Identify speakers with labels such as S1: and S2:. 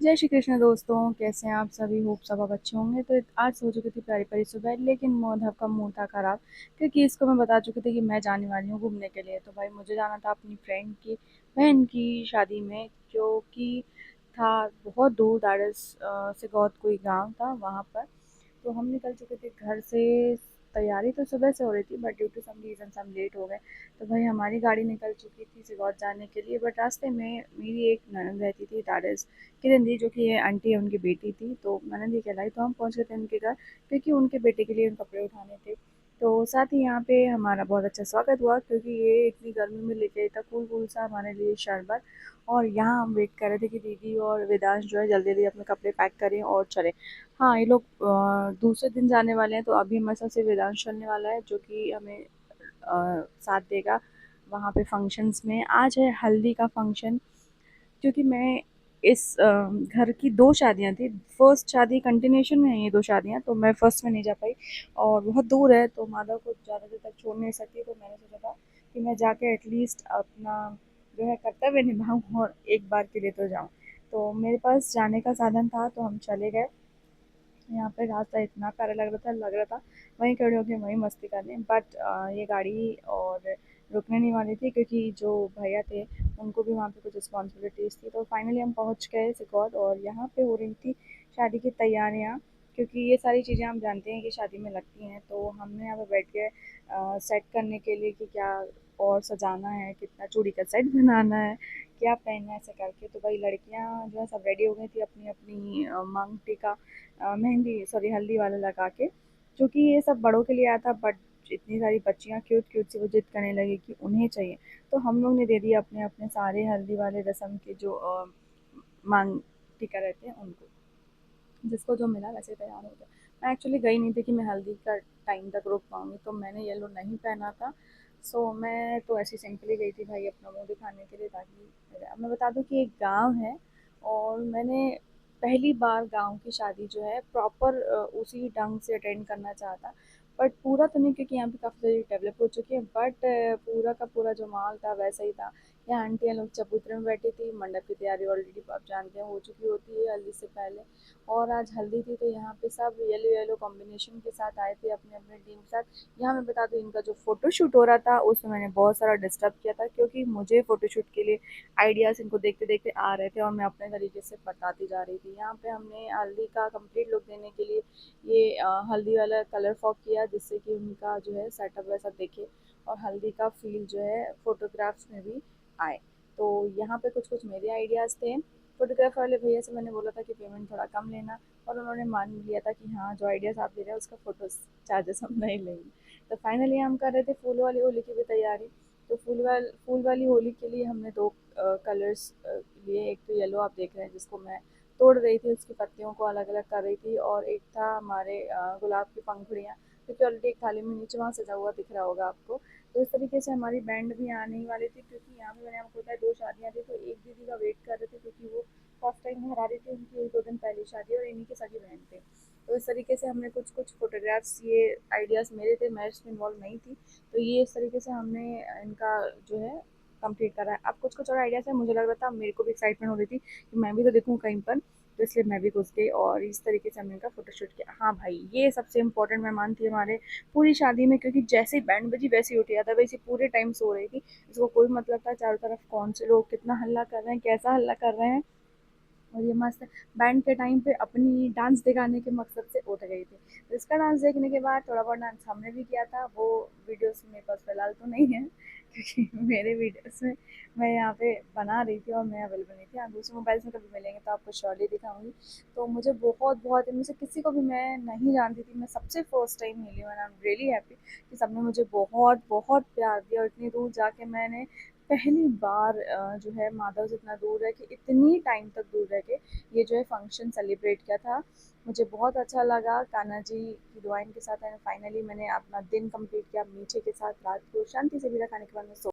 S1: जय श्री कृष्ण दोस्तों, कैसे हैं आप सभी। होप सब आप अच्छे होंगे। तो आज सो चुकी थी प्यारी प्यारी सुबह, लेकिन मौधव का मुंह था खराब, क्योंकि इसको मैं बता चुकी थी कि मैं जाने वाली हूँ घूमने के लिए। तो भाई मुझे जाना था अपनी फ्रेंड की बहन की शादी में, जो कि था बहुत दूर, दैट इज सिगौत कोई गांव था वहाँ पर। तो हम निकल चुके थे घर से। तैयारी तो सुबह से हो रही थी, but due to some reason हम लेट हो गए। तो भाई हमारी गाड़ी निकल चुकी थी सिगौत जाने के लिए, बट रास्ते में मेरी एक ननद रहती थी, दैट इज़ किरण दी, जो कि ये आंटी है उनकी बेटी थी। तो ननद दी कहलाई, तो हम पहुंच गए थे उनके घर, क्योंकि उनके बेटे के लिए कपड़े उठाने थे। तो साथ ही यहाँ पे हमारा बहुत अच्छा स्वागत हुआ, क्योंकि ये इतनी गर्मी में लेके आया था कूल कूल सा हमारे लिए शरबत। और यहाँ हम वेट कर रहे थे कि दीदी और वेदांश जो है जल्दी जल्दी अपने कपड़े पैक करें और चले। हाँ, ये लोग दूसरे दिन जाने वाले हैं, तो अभी हमारे साथ सिर्फ वेदांश चलने वाला है, जो कि हमें साथ देगा वहाँ पे फंक्शंस में। आज है हल्दी का फंक्शन, क्योंकि मैं घर की दो शादियाँ थी। फर्स्ट शादी कंटिन्यूशन में है, ये दो शादियाँ, तो मैं फर्स्ट में नहीं जा पाई। और बहुत दूर है, तो माधव को ज़्यादा देर तक छोड़ नहीं सकती, तो मैंने सोचा था कि मैं जाके एटलीस्ट अपना जो है कर्तव्य निभाऊँ और एक बार के लिए तो जाऊँ। तो मेरे पास जाने का साधन था, तो हम चले गए। यहाँ पे रास्ता इतना प्यारा लग रहा था वहीं खड़े होके वहीं मस्ती करने। बट ये गाड़ी और रुकने नहीं वाली थी, क्योंकि जो भैया थे उनको भी वहाँ पे कुछ रिस्पॉन्सिबिलिटीज़ थी। तो फाइनली हम पहुँच गए सिकौत, और यहाँ पे हो रही थी शादी की तैयारियाँ, क्योंकि ये सारी चीज़ें हम जानते हैं कि शादी में लगती हैं। तो हमने यहाँ पे बैठ के सेट करने के लिए कि क्या और सजाना है, कितना चूड़ी का सेट बनाना है, क्या पहनना है, ऐसे करके। तो भाई लड़कियाँ जो है सब रेडी हो गई थी अपनी अपनी मांग टीका मेहंदी सॉरी हल्दी वाला लगा के, जो कि ये सब बड़ों के लिए आया था। बट इतनी सारी बच्चियां क्यूट क्यूट सी वो जिद करने लगी कि उन्हें चाहिए। तो हम लोग ने दे दिया अपने अपने सारे हल्दी वाले रस्म के जो मांग टीका रहते हैं उनको। जिसको जो मिला वैसे तैयार हो गया। मैं एक्चुअली गई नहीं थी कि मैं हल्दी का टाइम तक रुक पाऊंगी, तो मैंने येलो नहीं पहना था। सो मैं तो ऐसी सिंपली गई थी भाई अपना मुंह दिखाने के लिए, ताकि अब मैं बता दूं कि एक गांव है, और मैंने पहली बार गांव की शादी जो है प्रॉपर उसी ढंग से अटेंड करना चाहता। बट पूरा तो नहीं, क्योंकि यहाँ पे काफ़ी सारी डेवलप हो चुकी है, बट पूरा का पूरा जो माहौल था वैसा ही था। यहाँ आंटियाँ लोग चबूतरे में बैठी थी, मंडप की तैयारी ऑलरेडी आप जानते हैं हो चुकी होती है हल्दी से पहले। और आज हल्दी थी, तो यहाँ पे सब येलो येलो कॉम्बिनेशन के साथ आए थे अपने अपने टीम के साथ। यहाँ मैं बता दूँ, इनका जो फोटोशूट हो रहा था उसमें मैंने बहुत सारा डिस्टर्ब किया था, क्योंकि मुझे फोटोशूट के लिए आइडियाज़ इनको देखते देखते आ रहे थे, और मैं अपने तरीके से बताती जा रही थी। यहाँ पे हमने हल्दी का कंप्लीट लुक देने के लिए ये हल्दी वाला कलर फॉक किया, जिससे कि उनका जो है सेटअप वैसा दिखे, और हल्दी का फील जो है फोटोग्राफ्स में भी आए। तो यहाँ पे कुछ कुछ मेरे आइडियाज़ थे। फोटोग्राफर वाले भैया से मैंने बोला था कि पेमेंट थोड़ा कम लेना, और उन्होंने मान लिया था कि हाँ, जो आइडियाज़ आप दे रहे हैं उसका फ़ोटो चार्जेस हम नहीं लेंगे। तो फाइनली हम कर रहे थे फूल वाली होली की भी तैयारी। तो फूल वाली होली के लिए हमने दो कलर्स लिए। एक तो येलो आप देख रहे हैं, जिसको मैं तोड़ रही थी, उसकी पत्तियों को अलग अलग कर रही थी। और एक था हमारे गुलाब की पंखुड़ियाँ, क्योंकि ऑलरेडी एक थाली में नीचे वहाँ सजा हुआ दिख रहा होगा आपको। तो इस तरीके से हमारी बैंड भी आने ही वाली थी, क्योंकि यहाँ पे मैंने आपको बताया दो शादियाँ थी, तो एक दीदी का वेट कर रहे थे, क्योंकि वो फर्स्ट टाइम घर आ रही थी, उनकी एक दो दिन पहले शादी, और इन्हीं के सगी बहन थे। तो इस तरीके से हमने कुछ कुछ फोटोग्राफ्स, ये आइडियाज़ मेरे थे, मैं इसमें इन्वॉल्व नहीं थी। तो ये इस तरीके से हमने इनका जो है कंप्लीट करा है। अब कुछ कुछ और आइडियाज़ है, मुझे लग रहा था, मेरे को भी एक्साइटमेंट हो रही थी कि मैं भी तो देखूँ कहीं पर। तो इसलिए मैं भी घुस गई, और इस तरीके से हमने इनका फोटोशूट किया। हाँ भाई, ये सबसे इम्पोर्टेंट मेहमान थी हमारे पूरी शादी में, क्योंकि जैसे ही बैंड बजी वैसे ही उठी, अदरवाइज ये पूरे टाइम सो रही थी। इसको कोई मतलब था चारों तरफ कौन से लोग कितना हल्ला कर रहे हैं, कैसा हल्ला कर रहे हैं। और ये मस्त बैंड के टाइम पे अपनी डांस दिखाने के मकसद से उठ गई थी। तो इसका डांस देखने के बाद थोड़ा बहुत डांस हमने भी किया था। वो वीडियोस मेरे पास फिलहाल तो नहीं है, क्योंकि मेरे वीडियोस में मैं यहाँ पे बना रही थी और मैं अवेलेबल नहीं थी। हाँ, दूसरे मोबाइल्स में कभी मिलेंगे तो आपको श्योरली दिखाऊंगी। तो मुझे बहुत बहुत इनमें से किसी को भी मैं नहीं जानती थी, मैं सबसे फर्स्ट टाइम मिली हूँ, and I am really happy कि सबने मुझे बहुत बहुत प्यार दिया। और इतनी दूर जाके मैंने पहली बार जो है माधव से इतना दूर रह के, इतनी टाइम तक दूर रह के ये जो है फंक्शन सेलिब्रेट किया था। मुझे बहुत अच्छा लगा कान्हा जी की दुआइन के साथ। एंड फाइनली मैंने अपना दिन कंप्लीट किया मीठे के साथ। रात को शांति से बिना खाने के बाद मैं सो